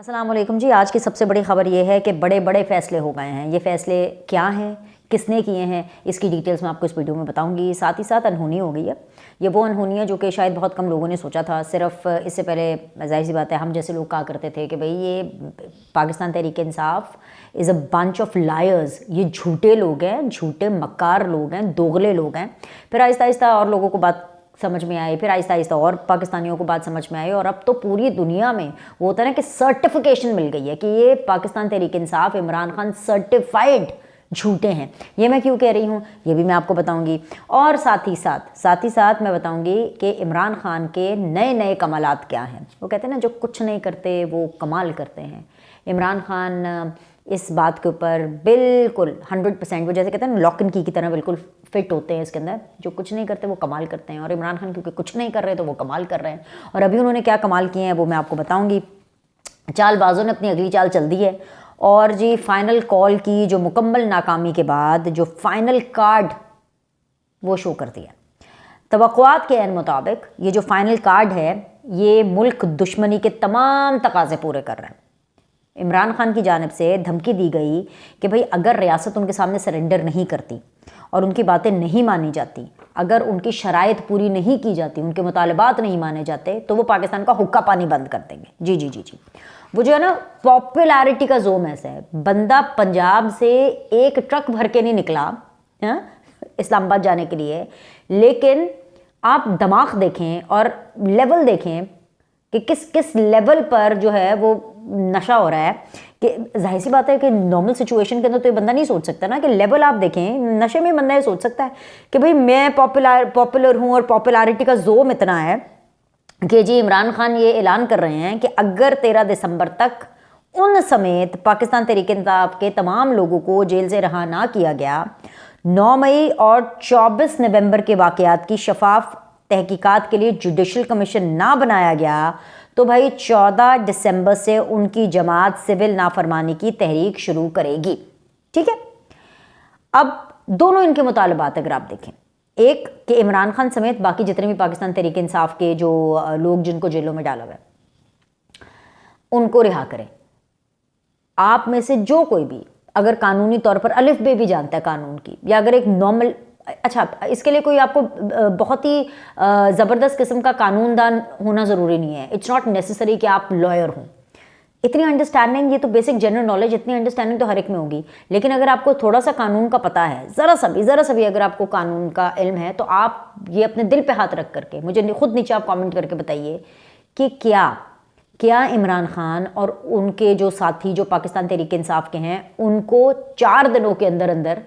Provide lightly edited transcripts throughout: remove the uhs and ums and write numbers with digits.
अस्सलाम वालेकुम जी। आज की सबसे बड़ी ख़बर ये है कि बड़े बड़े फ़ैसले हो गए हैं। ये फ़ैसले क्या हैं, किसने किए हैं, इसकी डिटेल्स मैं आपको इस वीडियो में बताऊंगी। साथ ही साथ अनहोनी हो गई है। ये वो अनहोनी है जो कि शायद बहुत कम लोगों ने सोचा था। सिर्फ इससे पहले जाहिर सी बात है हम जैसे लोग कहा करते थे कि भाई ये Pakistan Tehreek Insaf is a bunch of liars, ये झूठे लोग हैं, झूठे मक्कार लोग हैं, दोगले लोग हैं। फिर आहिस्ता आहिस्ता और लोगों को बात समझ में आई, फिर आहिस्ता आहिस्ता और पाकिस्तानियों को बात समझ में आई, और अब तो पूरी दुनिया में वो होता है ना कि सर्टिफिकेशन मिल गई है कि ये पाकिस्तान तहरीक इंसाफ, इमरान खान सर्टिफाइड झूठे हैं। ये मैं क्यों कह रही हूँ ये भी मैं आपको बताऊंगी, और साथ ही साथ मैं बताऊंगी कि इमरान खान के नए नए कमालात क्या हैं। वो कहते हैं ना जो कुछ नहीं करते वो कमाल करते हैं। इमरान खान इस बात के ऊपर बिल्कुल 100%, वो जैसे कहते हैं ना लॉक एंड की तरह बिल्कुल फिट होते हैं इसके अंदर। जो कुछ नहीं करते वो कमाल करते हैं, और इमरान खान क्योंकि कुछ नहीं कर रहे तो वो कमाल कर रहे हैं। और अभी उन्होंने क्या कमाल किए हैं वो मैं आपको बताऊंगी। चालबाजों ने अपनी अगली चाल चल दी है, और जी फाइनल कॉल की जो मुकम्मल नाकामी के बाद जो फाइनल कार्ड वो शो कर दिया। तवक्कुआत के मुताबिक ये जो फाइनल कार्ड है ये मुल्क दुश्मनी के तमाम तकाजे पूरे कर रहा है। इमरान खान की जानिब से धमकी दी गई कि भाई अगर रियासत उनके सामने सरेंडर नहीं करती और उनकी बातें नहीं मानी जाती, अगर उनकी शराइत पूरी नहीं की जाती, उनके मुतालबात नहीं माने जाते, तो वो पाकिस्तान का हुक्का पानी बंद कर देंगे। जी जी जी जी। वो जो है ना पॉपुलैरिटी का जोम ऐसा है, बंदा पंजाब से एक ट्रक भर के नहीं निकला इस्लामाबाद जाने के लिए, लेकिन आप दिमाग देखें और लेवल देखें कि किस किस लेवल पर जो है वो नशा हो रहा है। कि जाहिर सी बात है कि नॉर्मल सिचुएशन के अंदर तो ये बंदा नहीं सोच सकता ना कि लेवल आप देखें, नशे में बंदा ये सोच सकता है कि भाई मैं पॉपुलर हूँ, और पॉपुलैरिटी का जोम इतना है कि जी इमरान खान ये ऐलान कर रहे हैं कि अगर 13 दिसंबर तक उन समेत पाकिस्तान तहरीक इंसाफ के तमाम लोगों को जेल से रहा ना किया गया, 9 मई और 24 नवंबर के वाक़यात की शफाफ तहकीकात के लिए जुडिशल कमीशन ना बनाया गया, तो भाई 14 दिसंबर से उनकी जमात सिविल नाफरमानी की तहरीक शुरू करेगी। ठीक है। अब दोनों इनके मुतालबात अगर आप देखें, एक कि इमरान खान समेत बाकी जितने भी पाकिस्तान तहरीक इंसाफ के जो लोग जिनको जेलों में डाला हुआ है उनको रिहा करें। आप में से जो कोई भी अगर कानूनी तौर पर अलिफ बे भी जानता है कानून की, या अगर एक नॉर्मल, अच्छा इसके लिए कोई आपको बहुत ही ज़बरदस्त किस्म का कानूनदान होना ज़रूरी नहीं है। इट्स नॉट नेसेसरी कि आप लॉयर हों। इतनी अंडरस्टैंडिंग, ये तो बेसिक जनरल नॉलेज, इतनी अंडरस्टैंडिंग तो हर एक में होगी। लेकिन अगर आपको थोड़ा सा कानून का पता है, ज़रा सा भी अगर आपको कानून का इल्म है, तो आप ये अपने दिल पे हाथ रख करके मुझे खुद नीचे आप कमेंट करके बताइए कि क्या इमरान खान और उनके जो साथी जो पाकिस्तान तहरीक इंसाफ के हैं उनको 4 दिनों के अंदर अंदर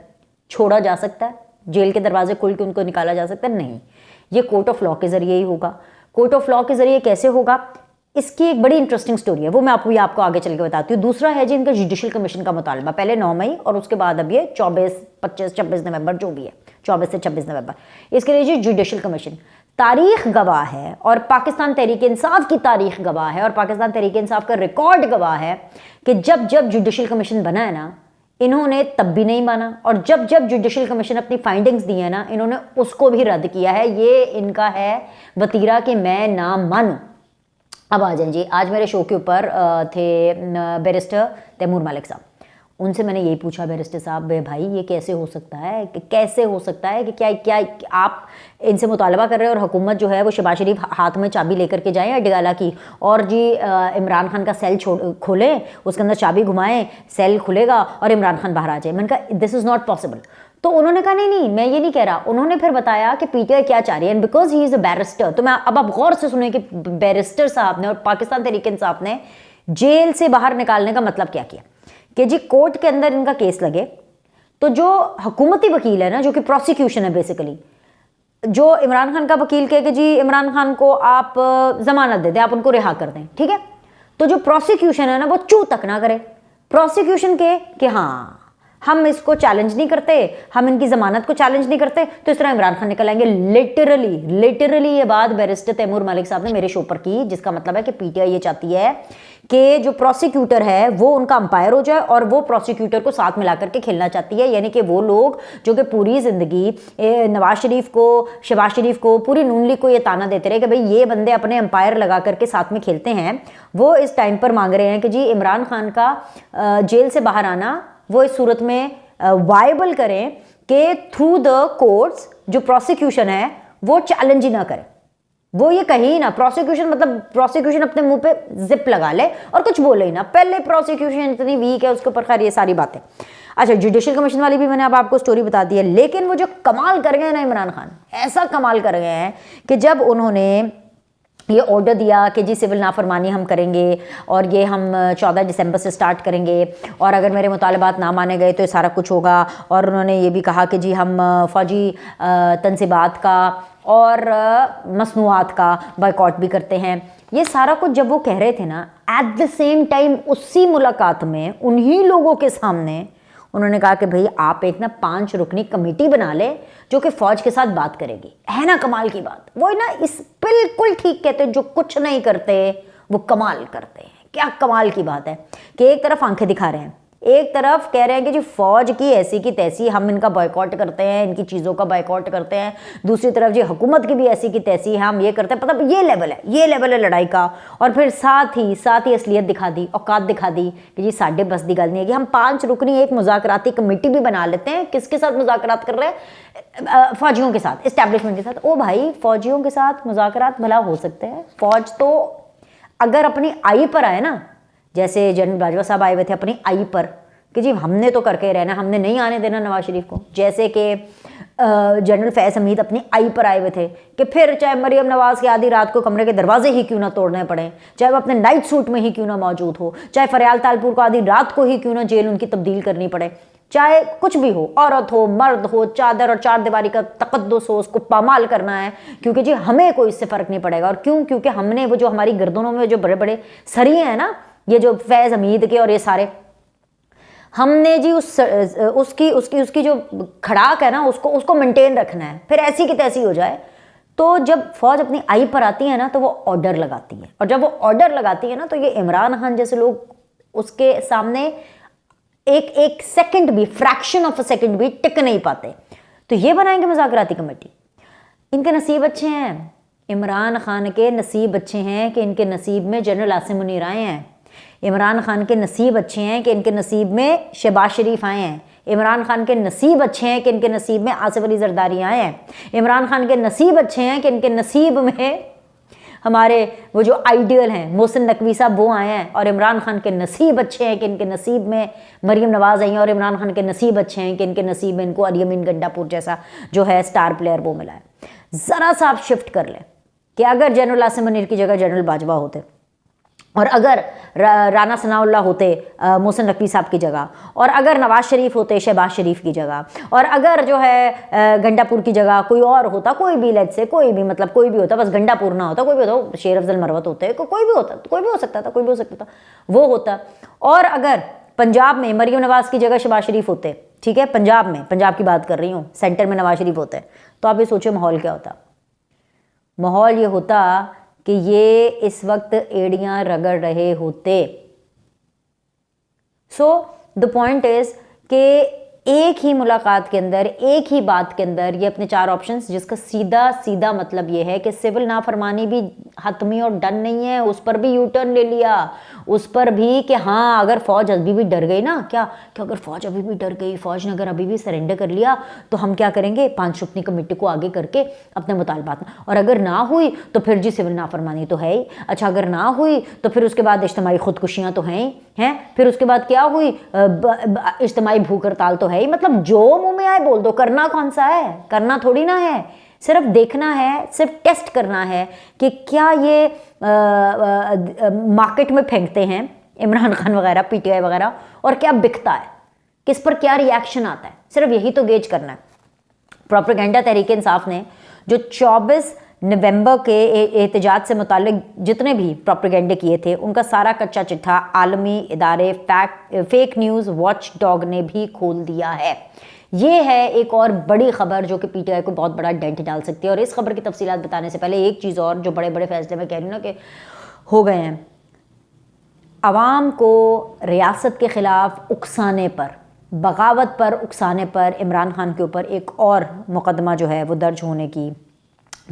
छोड़ा जा सकता है, जेल के दरवाजे खोल के उनको निकाला जा सकता है? नहीं, ये कोर्ट ऑफ लॉ के जरिए ही होगा। कोर्ट ऑफ लॉ के जरिए कैसे होगा, इसकी एक बड़ी इंटरेस्टिंग स्टोरी है, वो मैं आपको आगे चल के बताती हूँ। दूसरा है जी इनका जुडिशल कमीशन का मुतालबा, पहले 9 मई और उसके बाद अब ये 26 नवंबर जो भी है, 24 से 26 नवंबर, इसके लिए जी जुडिशल कमीशन तारीख गवाह है, और पाकिस्तान तहरीक इंसाफ की तारीख गवाह है, और पाकिस्तान तहरीक इंसाफ का रिकॉर्ड गवाह है कि जब जब जुडिशल कमीशन बना है ना, इन्होंने तब भी नहीं माना, और जब जब जुडिशल कमीशन अपनी फाइंडिंग्स दी है ना, इन्होंने उसको भी रद्द किया है। ये इनका है वतीरा कि मैं ना मानूं। अब आ जाए जी, आज मेरे शो के ऊपर थे बैरिस्टर तैमूर मलिक साहब। उनसे मैंने यही पूछा, बैरिस्टर साहब भाई ये कैसे हो सकता है कि क्या आप इनसे मुतालबा कर रहे हैं और हुकूमत जो है वो शहबाज शरीफ हाथ में चाबी लेकर के जाएं अडगाला की, और जी इमरान खान का सेल खोलें, उसके अंदर चाबी घुमाएं, सेल खुलेगा और इमरान खान बाहर आ जाए। मैंने कहा दिस इज़ नॉट पॉसिबल। तो उन्होंने कहा नहीं मैं ये नहीं कह रहा। उन्होंने फिर बताया कि पीटीआई क्या चाह रही है, and because he is a barrister. तो मैं अब आप गौर से सुने कि बैरिस्टर साहब ने और पाकिस्तान तहरीक इंसाफ ने जेल से बाहर निकालने का मतलब क्या किया कि जी कोर्ट के अंदर इनका केस लगे, तो जो हुकूमती वकील है ना, जो कि प्रोसिक्यूशन है बेसिकली, जो इमरान खान का वकील कहे कि जी इमरान खान को आप जमानत दे दें, आप उनको रिहा कर दें, ठीक है, तो जो प्रोसिक्यूशन है ना वो चू तक ना करे। प्रोसिक्यूशन के कि हाँ हम इसको चैलेंज नहीं करते, हम इनकी जमानत को चैलेंज नहीं करते, तो इस तरह इमरान खान निकल आएंगे। लिटरली ये बात बैरिस्टर तैमूर मलिक साहब ने मेरे शो पर की, जिसका मतलब है कि पीटीआई ये चाहती है कि जो प्रोसिक्यूटर है वो उनका अंपायर हो जाए और वो प्रोसिक्यूटर को साथ मिला करके खेलना चाहती है। यानी कि वो लोग जो कि पूरी जिंदगी नवाज शरीफ को, शहबाज शरीफ को, पूरी नून लीग को ये ताना देते रहे कि भाई ये बंदे अपने अंपायर लगा करके साथ में खेलते हैं, वो इस टाइम पर मांग रहे हैं कि जी इमरान खान का जेल से बाहर आना वो इस सूरत में वायबल करें कि थ्रू द कोर्ट्स जो प्रोसिक्यूशन है वो चैलेंज ही ना करे, वो ये कहे ही ना। प्रोसिक्यूशन मतलब प्रोसिक्यूशन अपने मुंह पे जिप लगा ले और कुछ बोले ही ना। पहले प्रोसिक्यूशन इतनी वीक है उसके ऊपर, खैर ये सारी बातें। अच्छा, जुडिशियल कमीशन वाली भी मैंने अब आपको स्टोरी बता दी है, लेकिन वो जो कमाल कर गए ना इमरान खान, ऐसा कमाल कर गए हैं कि जब उन्होंने ये ऑर्डर दिया कि जी सिविल नाफरमानी हम करेंगे और ये हम 14 दिसंबर से स्टार्ट करेंगे और अगर मेरे मुतालबात ना माने गए तो ये सारा कुछ होगा, और उन्होंने ये भी कहा कि जी हम फ़ौजी तनसीबात का और मसनूआत का बायकॉट भी करते हैं। ये सारा कुछ जब वो कह रहे थे ना, एट द सेम टाइम उसी मुलाकात में उन्हीं लोगों के सामने उन्होंने कहा कि भाई आप एक ना 5 रुकनी कमेटी बना ले जो कि फौज के साथ बात करेगी। है ना कमाल की बात? वो ना इस बिल्कुल ठीक कहते हैं, जो कुछ नहीं करते वो कमाल करते हैं। क्या कमाल की बात है कि एक तरफ आंखें दिखा रहे हैं, एक तरफ कह रहे हैं कि जी फौज की ऐसी की तैसी, हम इनका बॉयकॉट करते हैं, इनकी चीज़ों का बॉयकॉट करते हैं। दूसरी तरफ जी हुकूमत की भी ऐसी की तैसी है, हम ये करते हैं। मतलब ये लेवल है लड़ाई का। और फिर साथ ही असलियत दिखा दी, औकात दिखा दी कि जी साढ़े बस की गल नहीं है कि हम 5 रुकनी एक मुज़ाकराती कमेटी भी बना लेते हैं। किसके साथ मुज़ाकरात कर रहे हैं? फौजियों के साथ, इस्टेब्लिशमेंट के साथ। ओ भाई, फौजियों के साथ मुज़ाकरात भला हो सकते हैं? फौज तो अगर अपनी आई पर आए ना, जैसे जनरल बाजवा साहब आए हुए थे अपनी आई पर कि जी हमने तो करके रहना, हमने नहीं आने देना नवाज शरीफ को। जैसे कि जनरल फैज़ हमीद अपनी आई पर आए हुए थे कि फिर चाहे मरियम नवाज की आधी रात को कमरे के दरवाजे ही क्यों ना तोड़ने पड़े, चाहे वो अपने नाइट सूट में ही क्यों ना मौजूद हो, चाहे फरियाल तालपुर को आधी रात को ही क्यों ना जेल उनकी तब्दील करनी पड़े, चाहे कुछ भी हो, औरत हो, मर्द हो, चादर और चार दीवारी का तकद्दुस हो, उसको पामाल करना है, क्योंकि जी हमें कोई इससे फ़र्क नहीं पड़ेगा। और क्यों? क्योंकि हमने वो जो हमारी गर्दनों में जो बड़े बड़े सरिये हैं ना, ये जो फैज़ हमीद के और ये सारे, हमने जी उसकी जो खड़ाक है ना, उसको मेंटेन रखना है। फिर ऐसी की तैसी हो जाए तो जब फौज अपनी आई पर आती है ना तो वो ऑर्डर लगाती है, और जब वो ऑर्डर लगाती है ना तो ये इमरान खान जैसे लोग उसके सामने एक सेकंड भी, फ्रैक्शन ऑफ अ सेकंड भी टिक नहीं पाते। तो ये बनाएंगे मुज़ाकराती कमेटी। इनके नसीब अच्छे हैं, इमरान खान के नसीब अच्छे हैं कि इनके नसीब में जनरल आसिम मुनीर आए हैं। इमरान खान के नसीब अच्छे हैं कि इनके नसीब में शहबाज शरीफ आए हैं। इमरान खान के नसीब अच्छे हैं कि इनके नसीब में आसिफ अली जरदारी आए हैं। इमरान खान के नसीब अच्छे हैं कि इनके नसीब में हमारे वो जो आइडियल हैं मोहसिन नकवी साहब वो आए हैं। और इमरान खान के नसीब अच्छे हैं कि इनके नसीब में मरियम नवाज़ आई हैं। और इमरान खान के नसीब अच्छे हैं कि इनके नसीब में इनको अलियमीन गंडापुर जैसा जो है स्टार प्लेयर वो मिला है। ज़रा सा आप शिफ्ट कर लें कि अगर जनरल आसिम मुनीर की जगह जनरल बाजवा होते, और अगर राना सनाउल्लाह होते मोहसिन नकवी साहब की जगह, और अगर नवाज शरीफ होते शहबाज शरीफ की जगह, और अगर जो है गंडापुर की जगह कोई और होता, कोई भी लेट से कोई भी, मतलब कोई भी होता, बस गंडापुर ना होता, कोई भी होता, शेर अफजल मरवत होते, कोई भी होता, कोई भी हो सकता था, कोई भी हो सकता था, वो होता। और अगर पंजाब में मरियम नवाज़ की जगह शहबाज शरीफ होते, ठीक है, पंजाब में, पंजाब की बात कर रही हूँ, सेंटर में नवाज शरीफ होते, तो आप ये सोचो माहौल क्या होता। माहौल ये होता कि ये इस वक्त एड़ियां रगड़ रहे होते। सो द पॉइंट इज कि एक ही मुलाकात के अंदर, एक ही बात के अंदर ये अपने 4 ऑप्शंस, जिसका सीधा सीधा मतलब ये है कि सिविल नाफरमानी भी हतमी और डन नहीं है, उस पर भी यू टर्न ले लिया, उस पर भी कि हाँ अगर फौज अभी भी डर गई ना, क्या अगर फौज अभी भी डर गई, फौज ने अगर अभी भी सरेंडर कर लिया तो हम क्या करेंगे, 5 रुकनी कमेटी को आगे करके अपने मुतालबात में, और अगर ना हुई तो फिर जी सिविल नाफरमानी तो है ही। अच्छा, अगर ना हुई तो फिर उसके बाद इज्तिमाई खुदकुशियाँ तो हैं ही हैं, फिर उसके बाद क्या हुई, इज्तिमाई भूख हड़ताल तो है ही। मतलब जो मुंह में आए बोल दो। करना कौन सा है? करना थोड़ी ना है, सिर्फ देखना है, सिर्फ टेस्ट करना है कि क्या ये मार्केट में फेंकते हैं इमरान खान वगैरह, पीटीआई वगैरह, और क्या बिकता है, किस पर क्या रिएक्शन आता है, सिर्फ यही तो गेज करना है। प्रोपेगेंडा तहरीक इंसाफ ने जो 24 नवंबर के एहतजाज से मुताल्लिक जितने भी प्रोपेगेंडे किए थे उनका सारा कच्चा चिट्ठा आलमी इदारे फेक न्यूज़ वॉच डॉग ने भी खोल दिया है। ये है एक और बड़ी खबर जो कि पीटीआई को बहुत बड़ा डेंट डाल सकती है। और इस खबर की तफसीलात बताने से पहले एक चीज़ और, जो बड़े बड़े फैसले में कह रही हूँ ना कि हो गए हैं, अवाम को रियासत के ख़िलाफ़ उकसाने पर, बगावत पर उकसाने पर इमरान खान के ऊपर एक और मुकदमा जो है वो दर्ज होने की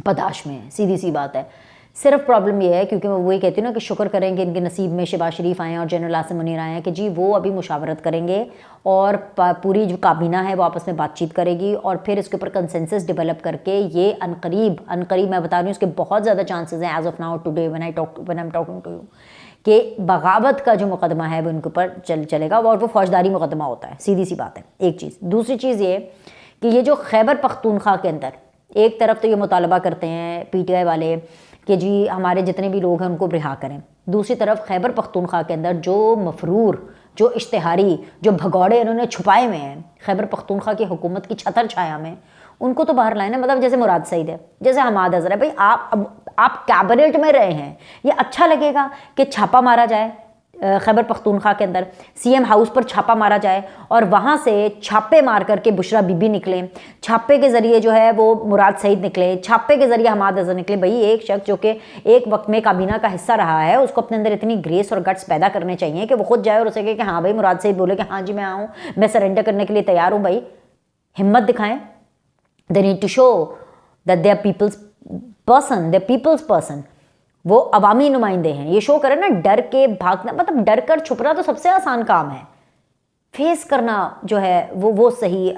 पदाश में है। सीधी सी बात है। सिर्फ प्रॉब्लम ये है, क्योंकि मैं वही कहती हूँ ना कि शुक्र करेंगे इनके नसीब में शहबाज शरीफ आए और जनरल आसिम मुनीर आए हैं कि जी वो अभी मुशावरत करेंगे और पूरी जो काबीना है वो आपस में बातचीत करेगी और फिर इसके ऊपर कंसेंसस डेवलप करके ये अनकरीब मैं बता रही हूँ इसके बहुत ज़्यादा चांसेस हैं as of now today when I am talking to you कि बगावत का जो मुकदमा है वो इनके ऊपर चलेगा और वो फौजदारी मुकदमा होता है। सीधी सी बात है। एक चीज़। दूसरी चीज़ ये कि ये जो खैबर पख्तूनख्वा के अंदर एक तरफ तो ये मुतालबा करते हैं पीटीआई वाले कि जी हमारे जितने भी लोग हैं उनको रिहा करें, दूसरी तरफ खैबर पख्तूनख्वा के अंदर जो मफरूर, जो इश्तिहारी, जो भगौड़े इन्होंने छुपाए हुए हैं खैबर पख्तूनख्वा की हुकूमत की छतर छाया में, उनको तो बाहर लाए ना। मतलब जैसे मुराद सईद है, जैसे हमाद अजहर है। भाई आप कैबिनेट में रहे हैं, ये अच्छा लगेगा कि छापा मारा जाए खैबर पख्तूनख्वा के अंदर, सीएम हाउस पर छापा मारा जाए और वहाँ से छापे मार करके बुशरा बीबी निकले, छापे के ज़रिए जो है वो मुराद सईद निकले, छापे के ज़रिए हमाद अजहर निकले। भाई एक शख्स जो कि एक वक्त में काबीना का हिस्सा रहा है उसको अपने अंदर इतनी ग्रेस और गट्स पैदा करने चाहिए कि वो खुद जाए और उसे कहे कि हाँ भाई, मुराद सईद बोले कि हाँ जी मैं आऊँ, मैं सरेंडर करने के लिए तैयार हूँ। भाई हिम्मत दिखाएँ। They need to show that they are peoples person, वो अवामी नुमाइंदे हैं। ये शो करें ना। डर के भागना, मतलब डर कर छुपना तो सबसे आसान काम है, फेस करना जो है वो सही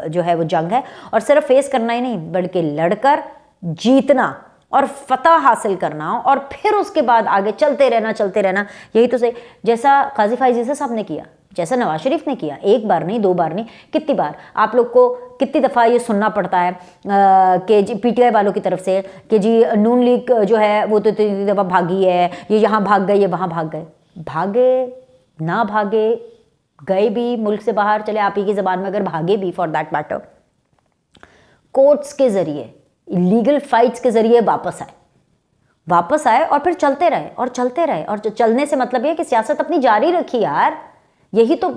जो है वो जंग है। और सिर्फ फेस करना ही नहीं बल्कि लड़कर जीतना और फतह हासिल करना और फिर उसके बाद आगे चलते रहना। यही तो सही, जैसा काजी फायजी साहब ने किया, जैसा नवाज शरीफ ने किया। एक बार नहीं, दो बार नहीं, कितनी बार आप लोग को कितनी दफ़ा ये सुनना पड़ता है कि जी पीटीआई वालों की तरफ से कि जी नून लीग जो है वो तो इतनी दफ़ा भागी है, ये यहाँ भाग गए, ये वहाँ भाग गए। भागे ना भागे, गए भी मुल्क से बाहर, चले आप ही की ज़बान में अगर भागे भी फॉर दैट मैटर, कोर्ट्स के ज़रिए, लीगल फाइट्स के ज़रिए वापस आए और फिर चलते रहे। और चलने से मतलब ये कि सियासत अपनी जारी रखी यार। यही तो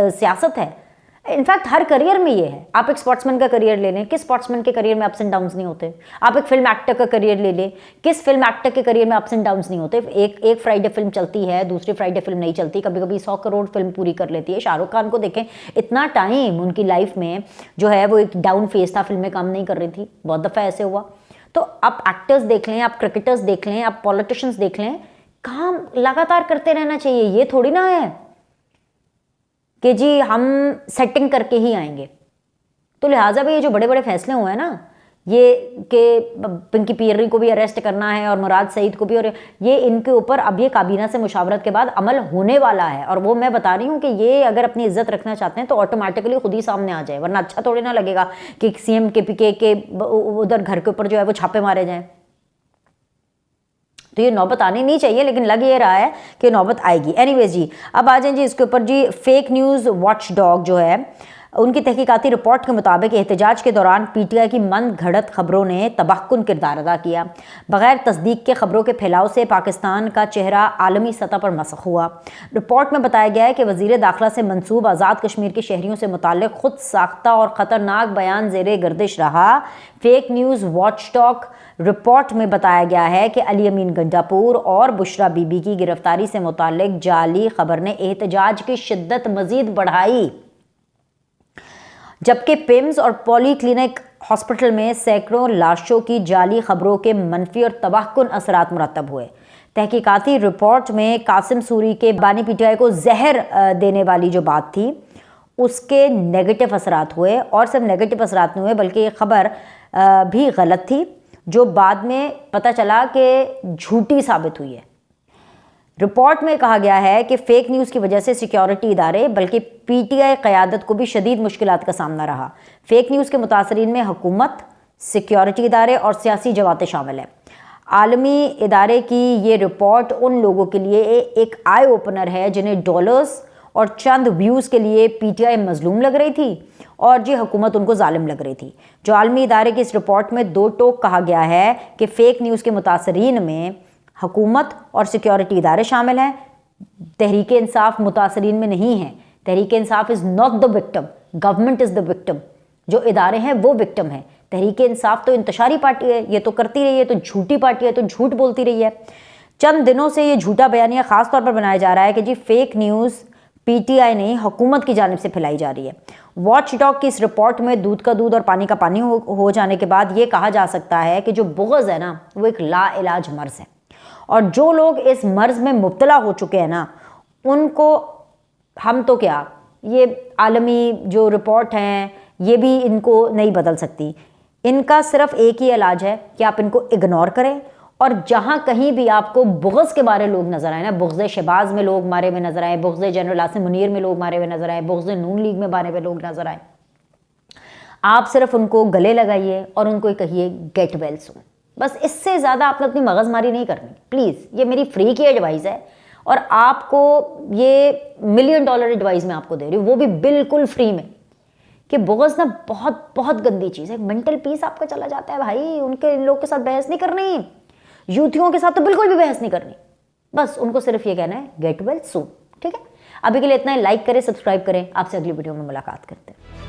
सियासत है। इनफैक्ट हर करियर में ये है। आप एक स्पोर्ट्समैन का करियर ले लें, किस स्पोर्ट्समैन के करियर में अप्स एंड डाउन्स नहीं होते? आप एक फिल्म एक्टर का करियर ले लें, किस फिल्म एक्टर के करियर में अप्स एंड डाउन्स नहीं होते? एक फ्राइडे फिल्म चलती है, दूसरी फ्राइडे फिल्म नहीं चलती, कभी कभी 100 करोड़ फिल्म पूरी कर लेती है। शाहरुख खान को देखें, इतना टाइम उनकी लाइफ में जो है वो एक डाउन फेज था, फिल्में काम नहीं कर रही थी, बहुत दफ़ा ऐसे हुआ। तो आप एक्टर्स देख लें, आप क्रिकेटर्स देख लें, आप पॉलिटिशियंस देख लें, काम लगातार करते रहना चाहिए। ये थोड़ी ना है कि जी हम सेटिंग करके ही आएंगे। तो लिहाजा भी ये जो बड़े बड़े फैसले हुए हैं ना, ये कि पिंकी पियर्री को भी अरेस्ट करना है और मुराद सईद को भी, और ये इनके ऊपर अब ये काबीना से मुशावरत के बाद अमल होने वाला है। और वो मैं बता रही हूँ कि ये अगर अपनी इज्जत रखना चाहते हैं तो ऑटोमेटिकली खुद ही सामने आ जाए, वरना अच्छा थोड़ी ना लगेगा कि सीएम KPK के उधर घर के ऊपर जो है वो छापे मारे जाएं। तो ये नौबत आनी नहीं चाहिए, लेकिन लग ये रहा है कि नौबत आएगी। एनीवेज जी, अब आ जाएं जी इसके ऊपर जी। फेक न्यूज़ वॉच डॉग जो है उनकी तहकीकाती रिपोर्ट के मुताबिक एहतजाज के दौरान पीटीआई की मन घड़त खबरों ने तबाहकुन किरदार अदा किया। बगैर तस्दीक के खबरों के फैलाव से पाकिस्तान का चेहरा आलमी सतह पर मसख हुआ। रिपोर्ट में बताया गया है कि वज़ीर दाखिला से मंसूब आज़ाद कश्मीर के शहरियों से मुताल्लिक खुद साख्ता और ख़तरनाक बयान ज़ेरे गर्दिश रहा। Fake news watch dog report में बताया गया है कि अली अमीन गंडापुर और बुशरा बीबी की गिरफ्तारी से मुताल्लिक जाली खबर ने एहतजाज की शिद्दत मज़ीद बढ़ाई, जबकि पिम्स और पॉलीक्लिनिक हॉस्पिटल में सैकड़ों लाशों की जाली खबरों के मनफी और तबाहकुन असरात मुरतब हुए। तहकीकाती रिपोर्ट में कासिम सूरी के बानी पीटीआई को जहर देने वाली जो बात थी उसके नेगेटिव असरात हुए, और सिर्फ नेगेटिव असरात नहीं हुए बल्कि ये खबर भी गलत थी, जो बाद में पता चला कि झूठी साबित हुई है। रिपोर्ट में कहा गया है कि फेक न्यूज़ की वजह से सिक्योरिटी इदारे बल्कि पीटीआई क़यादत को भी शदीद मुश्किलात का सामना रहा। फेक न्यूज़ के मुतासरीन में हुकूमत, सिक्योरिटी इदारे और सियासी जमातें शामिल हैं। आलमी इदारे की ये रिपोर्ट उन लोगों के लिए एक आई ओपनर है जिन्हें डॉलर्स और चंद व्यूज़ के लिए पीटीआई मजलूम लग रही थी और जी हुकूमत उनको जालिम लग रही थी। जो आलमी इदारे की इस रिपोर्ट में दो टोक कहा गया है कि फेक न्यूज़ के मुतासरीन में हुकूमत और सिक्योरिटी इदारे शामिल हैं। तहरीक इंसाफ मुतासरीन में नहीं है। Tehreek Insaf is not the victim, government is the victim. जो इदारे हैं वो विक्टिम है। तहरीक इंसाफ तो इंतशारी पार्टी है, ये तो करती रही है, तो झूठी पार्टी है, तो झूठ बोलती रही है। चंद दिनों से ये झूठा बयानिया खास तौर पर बनाया जा रहा है कि जी फेक न्यूज़ पीटीआई नहीं हुकूमत की जानिब से फैलाई जा रही है। वॉच डॉग की इस रिपोर्ट में दूध का दूध और पानी का पानी हो जाने के बाद ये कहा जा सकता है कि जो बुग़्ज़ है ना वो एक लाइलाज मर्ज़ है और जो लोग इस मर्ज़ में मुब्तला हो चुके हैं ना उनको हम तो क्या, ये आलमी जो रिपोर्ट हैं ये भी इनको नहीं बदल सकती। इनका सिर्फ एक ही इलाज है कि आप इनको इग्नोर करें और जहाँ कहीं भी आपको बुग़्ज़ के बारे लोग नज़र आए ना, बुग़्ज़ शहबाज में लोग मारे हुए नज़र आए, बुग़्ज़ जनरल आसिम मुनीर में लोग मारे हुए नज़र आए, बुग़्ज़ नून लीग में मारे हुए लोग नज़र आए, आप सिर्फ उनको गले लगाइए और उनको कहिए गेट वेल सून। बस इससे ज़्यादा आपने अपनी मगज़मारी नहीं करनी प्लीज़। ये मेरी फ्री की एडवाइस है और आपको ये $1 मिलियन एडवाइस मैं आपको दे रही हूँ, वो भी बिल्कुल फ्री में, कि बुग़्ज़ ना बहुत बहुत गंदी चीज़ है। मेंटल पीस आपका चला जाता है भाई। उनके इन लोग के साथ बहस नहीं करनी, यूथियों के साथ तो बिल्कुल भी बहस नहीं करनी। बस उनको सिर्फ ये कहना है गेट वेल सून। ठीक है, अभी के लिए इतना ही। लाइक करें, सब्सक्राइब करें। आपसे अगली वीडियो में मुलाकात करते हैं।